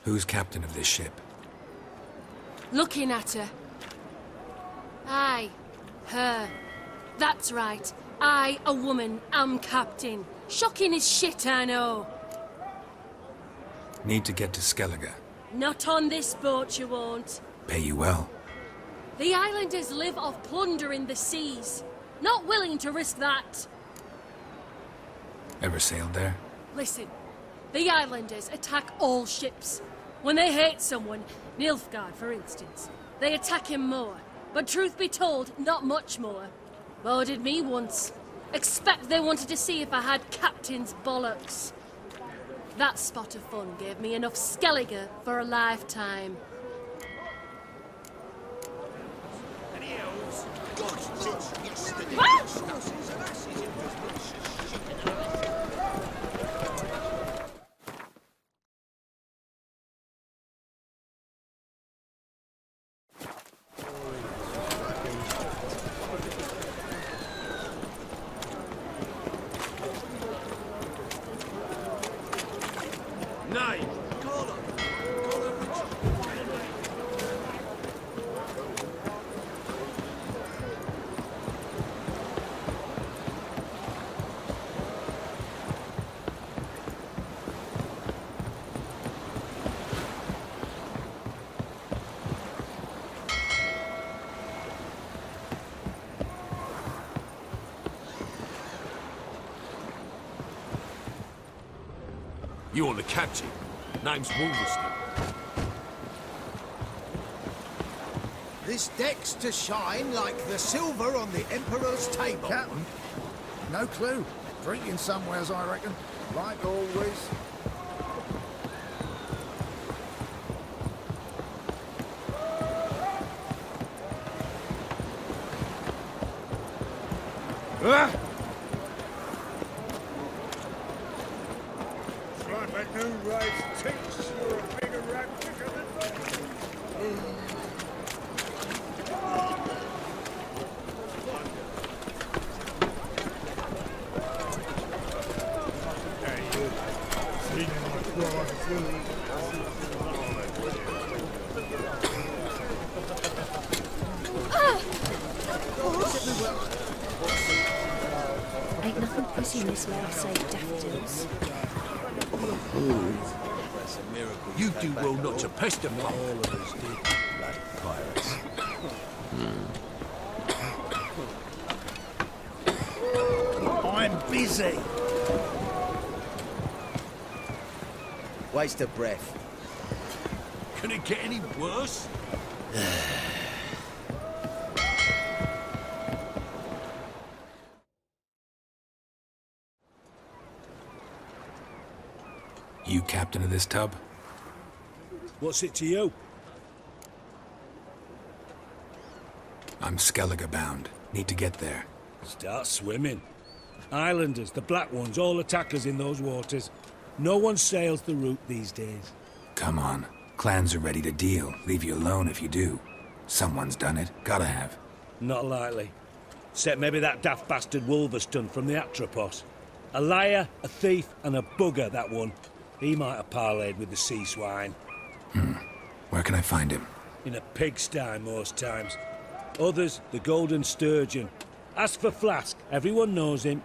Who's captain of this ship? Looking at her. Aye, her. That's right. I, a woman, am captain. Shocking as shit, I know. Need to get to Skellige. Not on this boat, you won't. Pay you well. The islanders live off plundering the seas. Not willing to risk that. Ever sailed there? Listen, the islanders attack all ships. When they hate someone, Nilfgaard for instance, they attack him more. But truth be told, not much more. Boarded me once. Expect they wanted to see if I had captain's bollocks. That spot of fun gave me enough Skellige for a lifetime. You're the captain. Name's Wolverstone. This deck's to shine like the silver on the Emperor's table. Captain? No clue. Drinking somewheres, I reckon. Like always. Ah! Ain't nothing pretty in this way I say daffodils. You do well not to pester me. Pirates. I'm busy. Waste of breath. Can it get any worse? You captain of this tub? What's it to you? I'm Skellige bound. Need to get there. Start swimming. Islanders, the black ones, all attackers in those waters. No one sails the route these days. Come on. Clans are ready to deal. Leave you alone if you do. Someone's done it. Gotta have. Not likely. Except maybe that daft bastard Wolverstone from the Atropos. A liar, a thief, and a bugger, that one. He might have parlayed with the sea swine. Where can I find him? In a pigsty most times. Others, the Golden Sturgeon. Ask for Flask. Everyone knows him.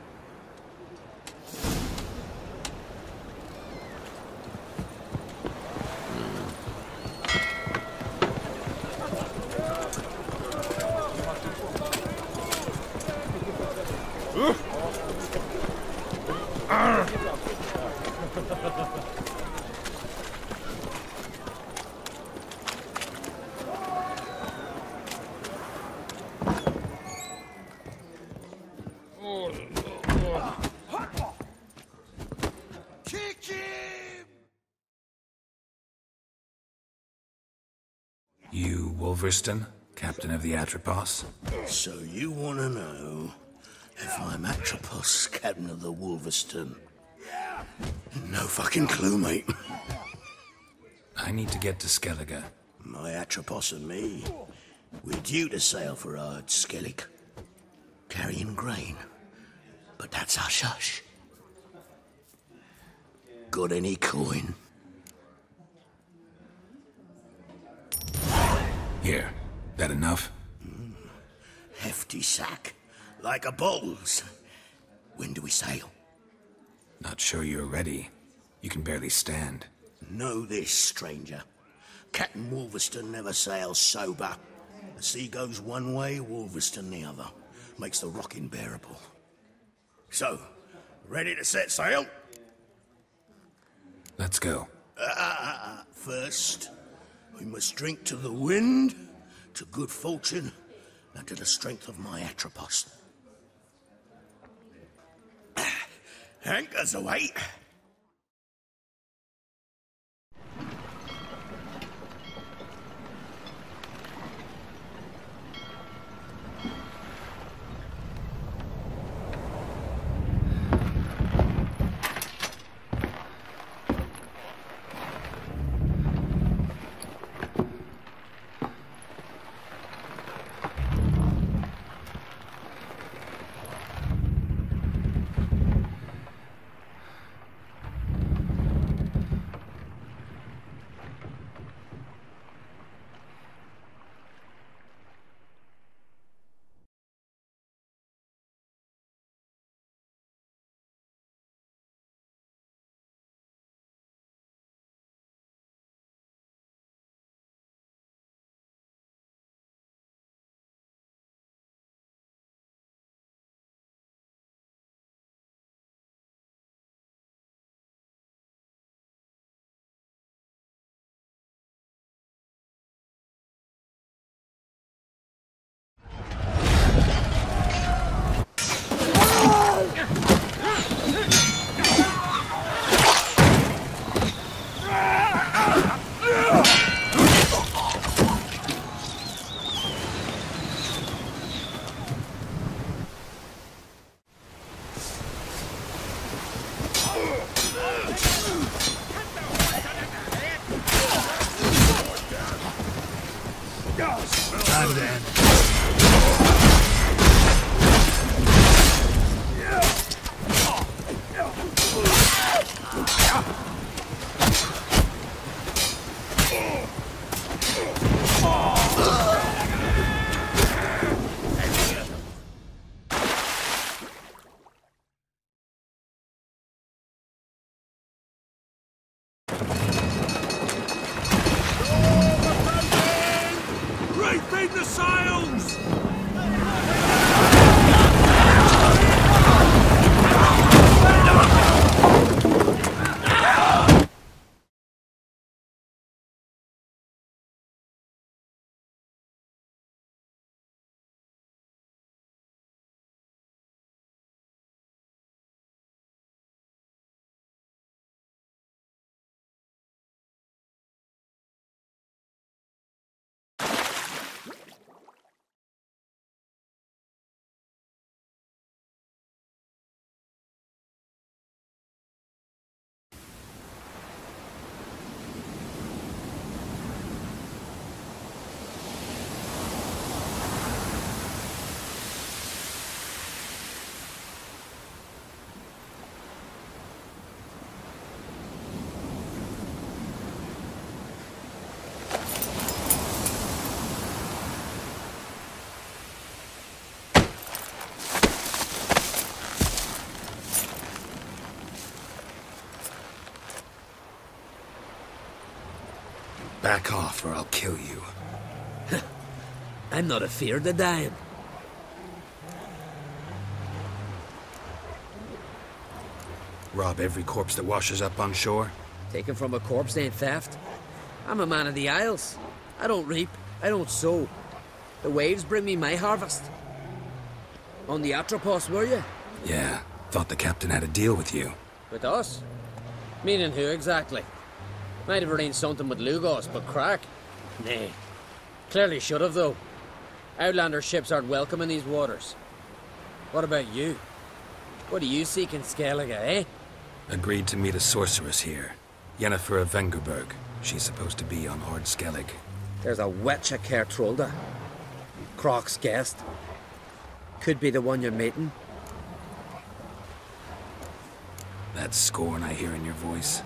You Wolverstone, captain of the Atropos? So you want to know if I'm Atropos, captain of the Wolverstone? No fucking clue, mate. I need to get to Skellige. My Atropos and me, we're due to sail for Ard Skellig, carrying grain. But that's hush-hush. Got any coin? Here, that enough? Hefty sack, like a bull's. When do we sail? Not sure you're ready. You can barely stand. Know this, stranger. Captain Wolverston never sails sober. The sea goes one way, Wolverston the other. Makes the rocking bearable. So, ready to set sail? Let's go. First, we must drink to the wind, to good fortune, and to the strength of my atropos. Anchors away. Back off or I'll kill you. I'm not afeard of dying. Rob every corpse that washes up on shore? Taken from a corpse ain't theft. I'm a man of the Isles. I don't reap, I don't sow. The waves bring me my harvest. On the Atropos, were you? Yeah, thought the captain had a deal with you. With us? Meaning who exactly? Might have arranged something with Lugos, but crack? Nay. Clearly should have, though. Outlander ships aren't welcome in these waters. What about you? What do you seek in Skellige, eh? Agreed to meet a sorceress here. Yennefer of Vengerberg. She's supposed to be on Ord Skellig. There's a witch at Kertrolda. Croc's guest. Could be the one you're meeting. That scorn I hear in your voice.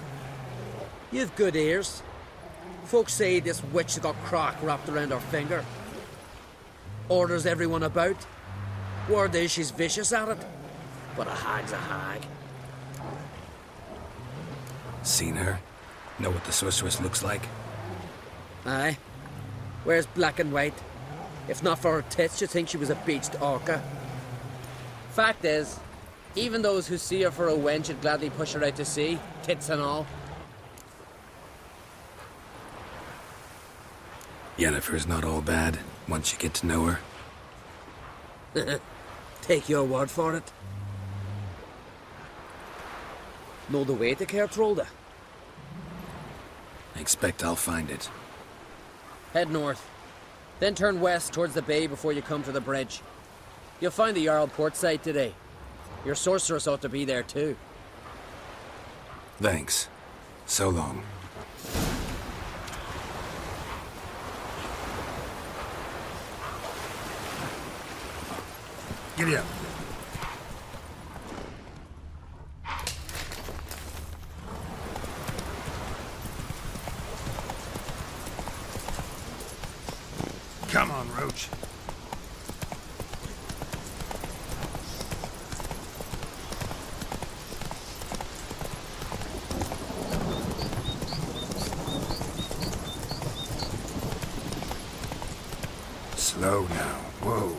You've good ears. Folks say this witch has got crock wrapped around her finger. Orders everyone about. Word is she's vicious at it. But a hag's a hag. Seen her? Know what the sorceress looks like? Aye. Wears black and white. If not for her tits, you'd think she was a beached orca. Fact is, even those who see her for a wench would gladly push her out to sea, tits and all. Yennefer's not all bad, once you get to know her. Take your word for it. Know the way to Kertrolda? I expect I'll find it. Head north. Then turn west towards the bay before you come to the bridge. You'll find the Jarl port site today. Your sorceress ought to be there too. Thanks. So long. Giddy up. Come on, Roach. Slow now. Whoa.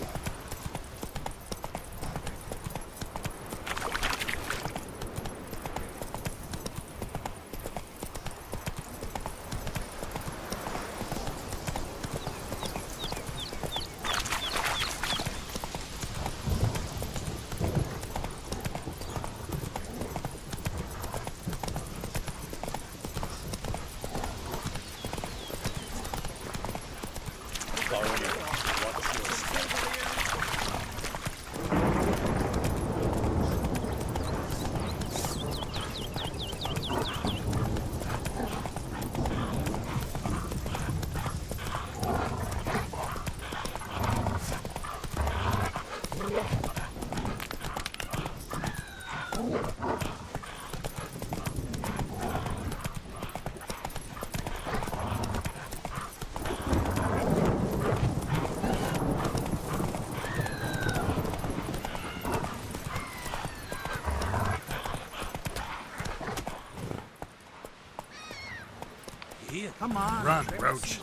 Come on. Run, Roach.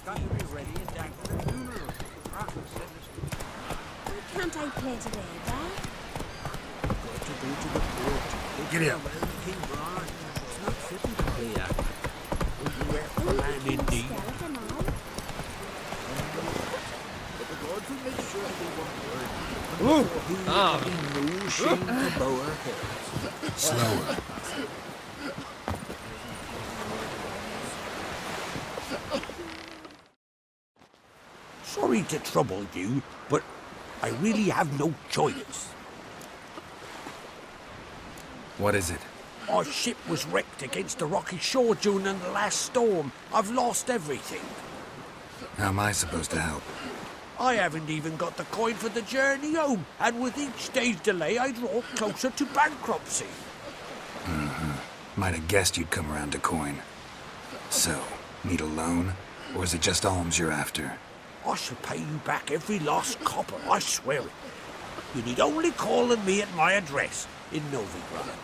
Can't I play today, Dad? Giddy up. Slower. Sorry to trouble you, but I really have no choice. What is it? Our ship was wrecked against a rocky shore during the last storm. I've lost everything. How am I supposed to help? I haven't even got the coin for the journey home, and with each day's delay, I draw closer to bankruptcy. Might have guessed you'd come around to coin. So, need a loan? Or is it just alms you're after? I shall pay you back every lost copper, I swear it. You need only call on me at my address in Novigrad.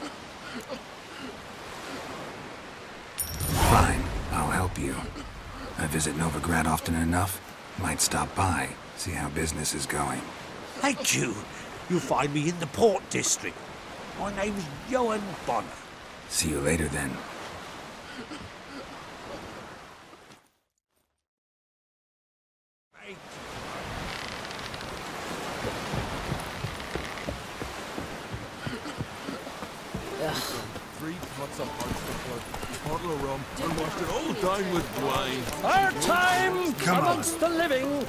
Fine, I'll help you. I visit Novigrad often enough. Might stop by, see how business is going. Thank you. You'll find me in the Port District. My name's Johan Bonner. See you later then. Three pots of hartstick, a bottle of rum, and washed it all down with wine. Our time Come on. amongst the living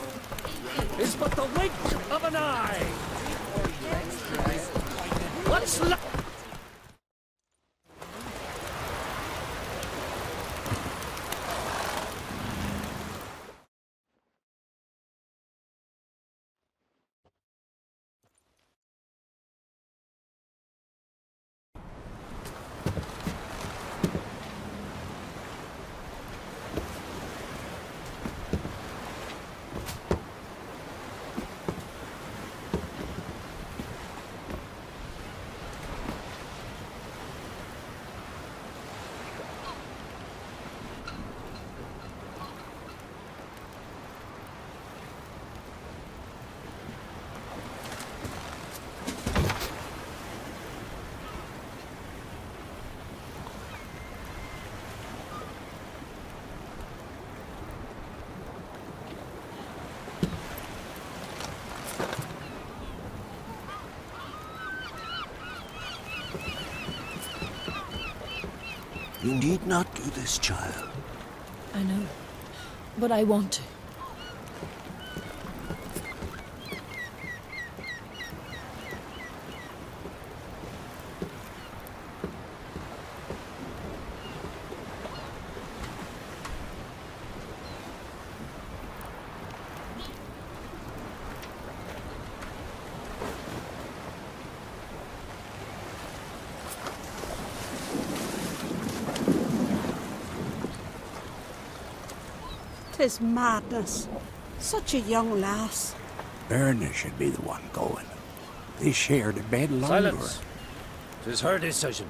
is but the wink of an eye. What's left? You need not do this, child. I know, but I want to. Tis madness. Such a young lass. Erna should be the one going. They shared a bed longer. Silence. 'Tis her decision.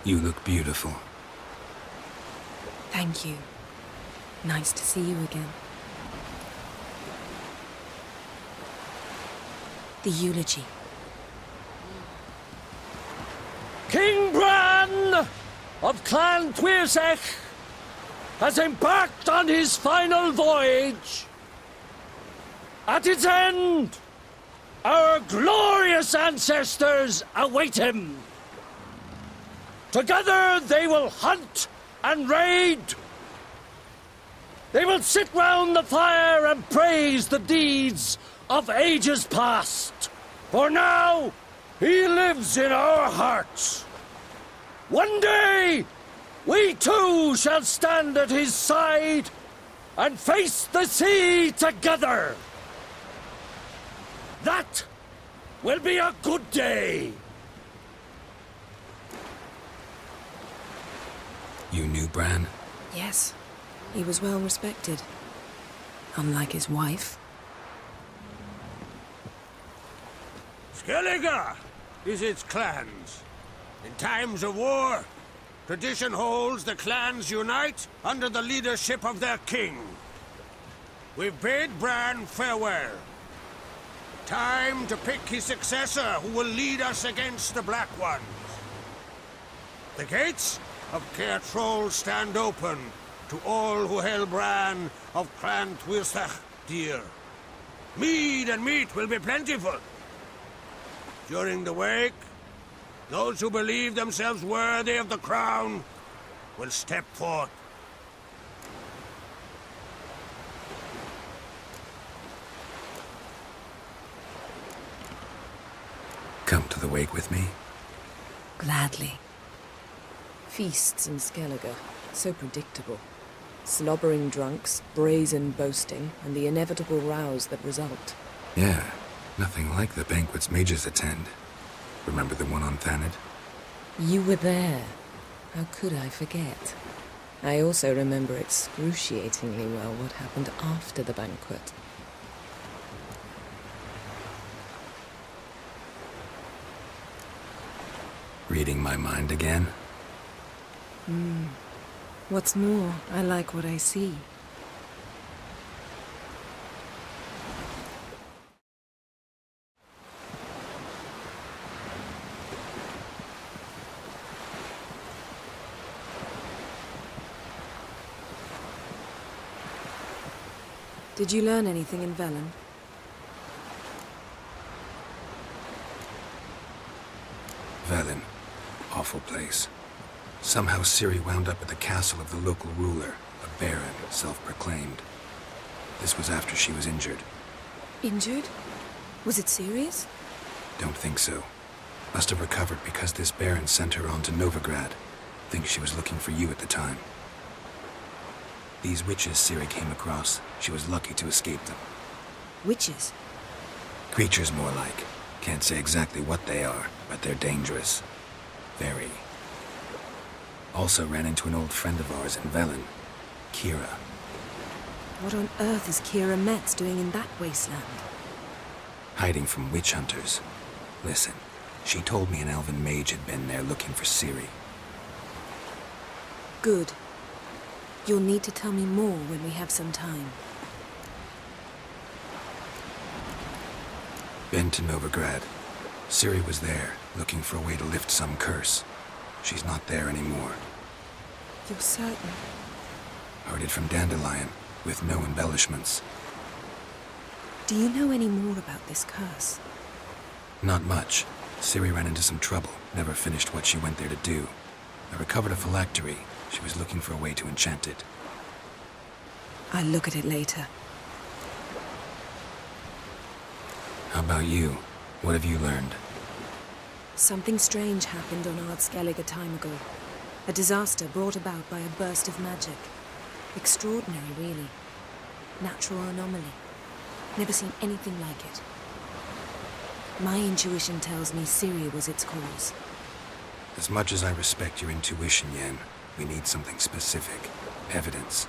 You look beautiful. Thank you. Nice to see you again. The eulogy. King Bran of Clan Tuirsech has embarked on his final voyage. At its end, our glorious ancestors await him. Together they will hunt and raid. They will sit round the fire and praise the deeds of ages past. For now, he lives in our hearts. One day, we too shall stand at his side and face the sea together. That will be a good day. You knew Bran? Yes, he was well respected. Unlike his wife. Skellige is its clans. In times of war, tradition holds the clans unite under the leadership of their king. We've bid Bran farewell. Time to pick his successor who will lead us against the Black Ones. The gates of Caer Troll stand open to all who held Bran of Clan Tuirsech dear. Mead and meat will be plentiful. During the wake, those who believe themselves worthy of the crown will step forth. Come to the wake with me? Gladly. Feasts in Skellige, so predictable. Slobbering drunks, brazen boasting, and the inevitable rows that result. Yeah, nothing like the banquets mages attend. Remember the one on Thanedd? You were there. How could I forget? I also remember excruciatingly well what happened after the banquet. Reading my mind again? What's more, I like what I see. Did you learn anything in Velen? Velen. Awful place. Somehow Ciri wound up at the castle of the local ruler, a baron, self-proclaimed. This was after she was injured. Injured? Was it serious? Don't think so. Must have recovered because this baron sent her on to Novigrad. Think she was looking for you at the time. These witches Ciri came across, she was lucky to escape them. Witches? Creatures more like. Can't say exactly what they are, but they're dangerous. Very. Also ran into an old friend of ours in Velen, Kira. What on earth is Kira Metz doing in that wasteland? Hiding from witch hunters. Listen, she told me an elven mage had been there looking for Ciri. Good. You'll need to tell me more when we have some time. Been to Novigrad. Ciri was there, looking for a way to lift some curse. She's not there anymore. You're certain? Heard it from Dandelion, with no embellishments. Do you know any more about this curse? Not much. Ciri ran into some trouble, never finished what she went there to do. I recovered a phylactery. She was looking for a way to enchant it. I'll look at it later. How about you? What have you learned? Something strange happened on Ardskellig a time ago. A disaster brought about by a burst of magic. Extraordinary, really. Natural anomaly. Never seen anything like it. My intuition tells me Ciri was its cause. As much as I respect your intuition, Yen, we need something specific. Evidence.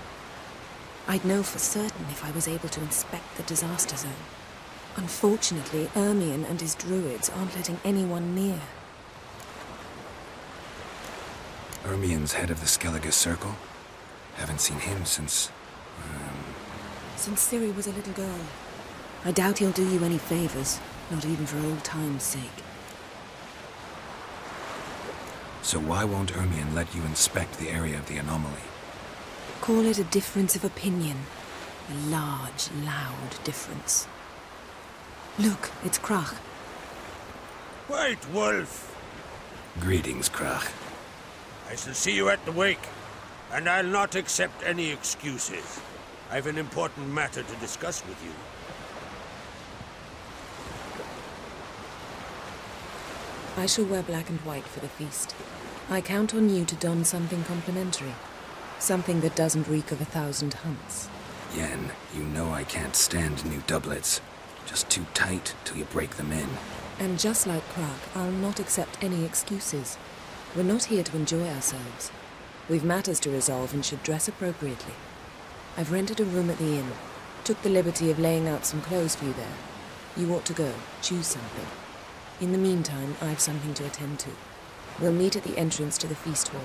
I'd know for certain if I was able to inspect the disaster zone. Unfortunately, Ermion and his druids aren't letting anyone near. Ermion's head of the Skellige Circle? Haven't seen him since... Since Ciri was a little girl. I doubt he'll do you any favors, not even for old time's sake. So why won't Ermion let you inspect the area of the anomaly? Call it a difference of opinion. A large, loud difference. Look, it's Krach. White Wolf! Greetings, Krach. I shall see you at the wake, and I'll not accept any excuses. I've an important matter to discuss with you. I shall wear black and white for the feast. I count on you to don something complimentary. Something that doesn't reek of 1,000 hunts. Yen, you know I can't stand new doublets. Just too tight till you break them in. And just like Krach, I'll not accept any excuses. We're not here to enjoy ourselves. We've matters to resolve and should dress appropriately. I've rented a room at the inn. Took the liberty of laying out some clothes for you there. You ought to go. Choose something. In the meantime, I've something to attend to. We'll meet at the entrance to the feast hall.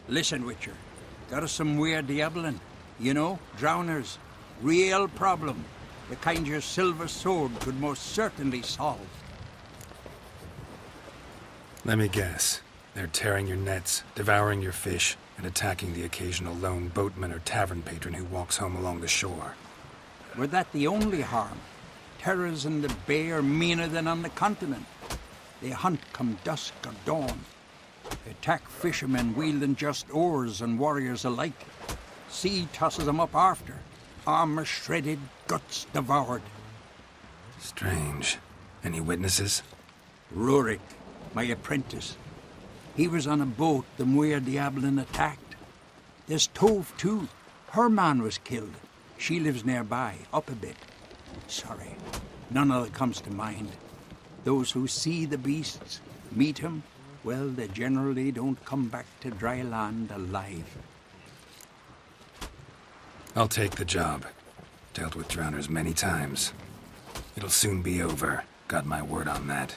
Listen, Witcher. Got us some weird diabling. You know, drowners. Real problem. The kind your silver sword could most certainly solve. Let me guess. They're tearing your nets, devouring your fish, and attacking the occasional lone boatman or tavern patron who walks home along the shore. Were that the only harm? Terrors in the bay are meaner than on the continent. They hunt come dusk or dawn. Attack fishermen wielding just oars and warriors alike. Sea tosses them up after. Armor shredded, guts devoured. Strange. Any witnesses? Rurik, my apprentice. He was on a boat the Muir Diablin attacked. There's Tove, too. Her man was killed. She lives nearby, up a bit. Sorry, none other comes to mind. Those who see the beasts, meet him, well, they generally don't come back to dry land alive. I'll take the job. Dealt with drowners many times. It'll soon be over. Got my word on that.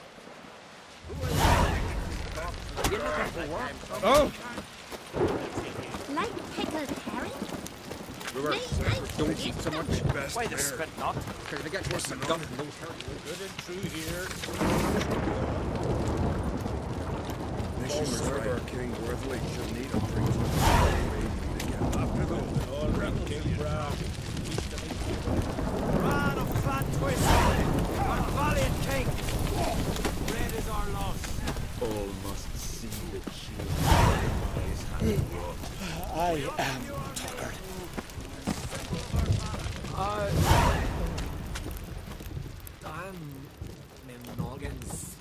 Oh! Like pickled herring? Don't eat so much. Why the spit not? You're gonna get worse than done in those herring. Good and true here. she'll serve our king worthily. She'll need a drink. Run of flat twist, our valiant king. Red is our loss. All must see that she lies hand-wrought. I am tuckered. I'm Noggins.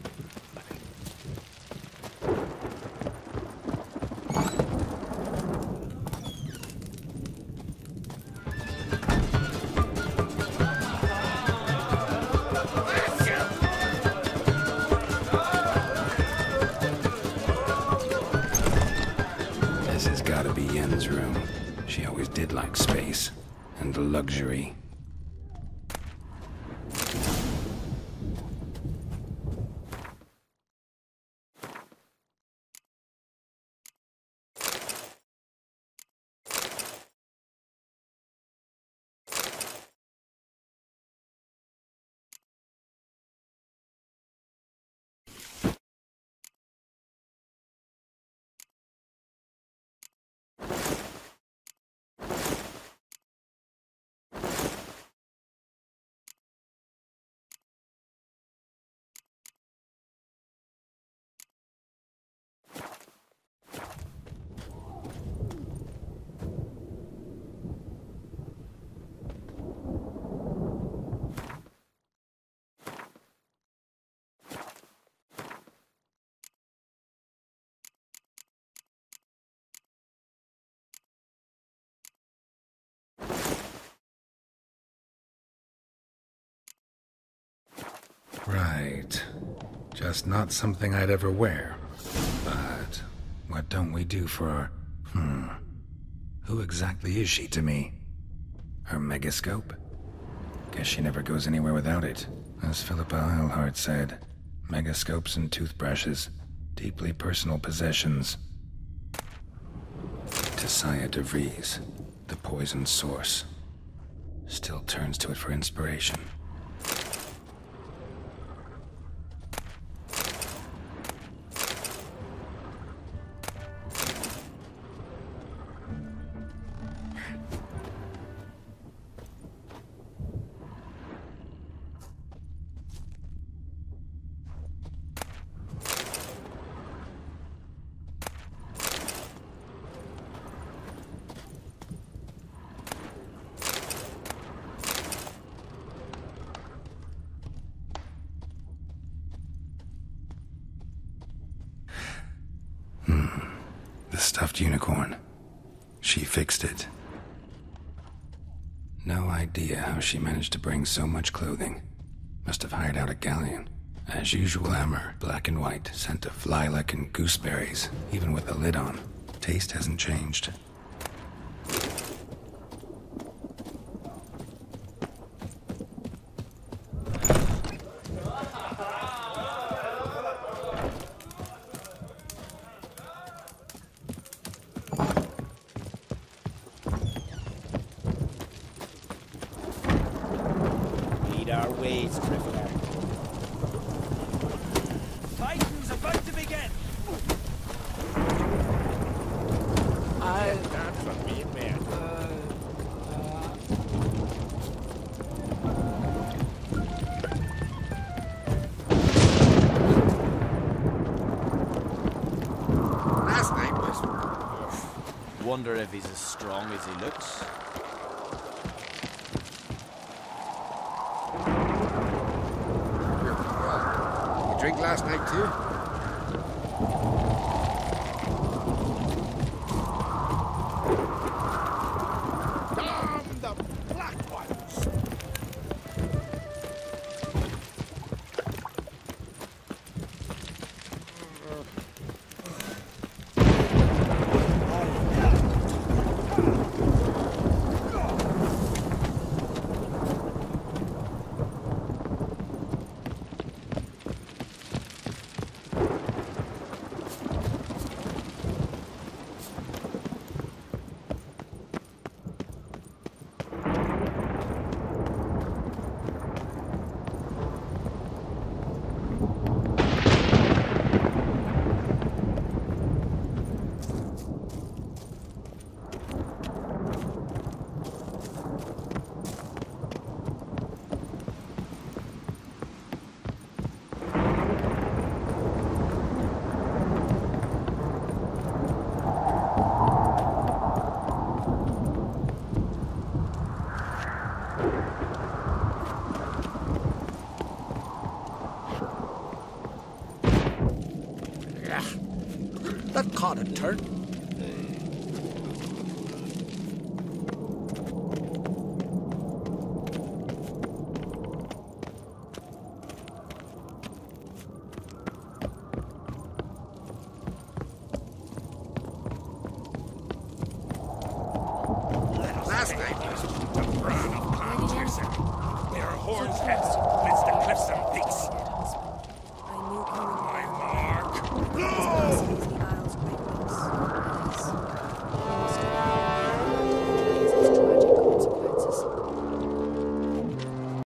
This has got to be Yen's room. She always did like space and luxury. Right. Just not something I'd ever wear. But what don't we do for... Who exactly is she to me? Her megascope? Guess she never goes anywhere without it. As Philippa Eilhart said, megascopes and toothbrushes, deeply personal possessions. Tessia de Vries, the poison source, still turns to it for inspiration. The stuffed unicorn. She fixed it. No idea how she managed to bring so much clothing. Must have hired out a galleon. As usual, armor, black and white, scent of lilac and gooseberries, even with the lid on. Taste hasn't changed. Wonder if he's as strong as he looks. You drink last night too? Damn the black ones! turn. Last night, the brown of palms here, sir. There are horns heads.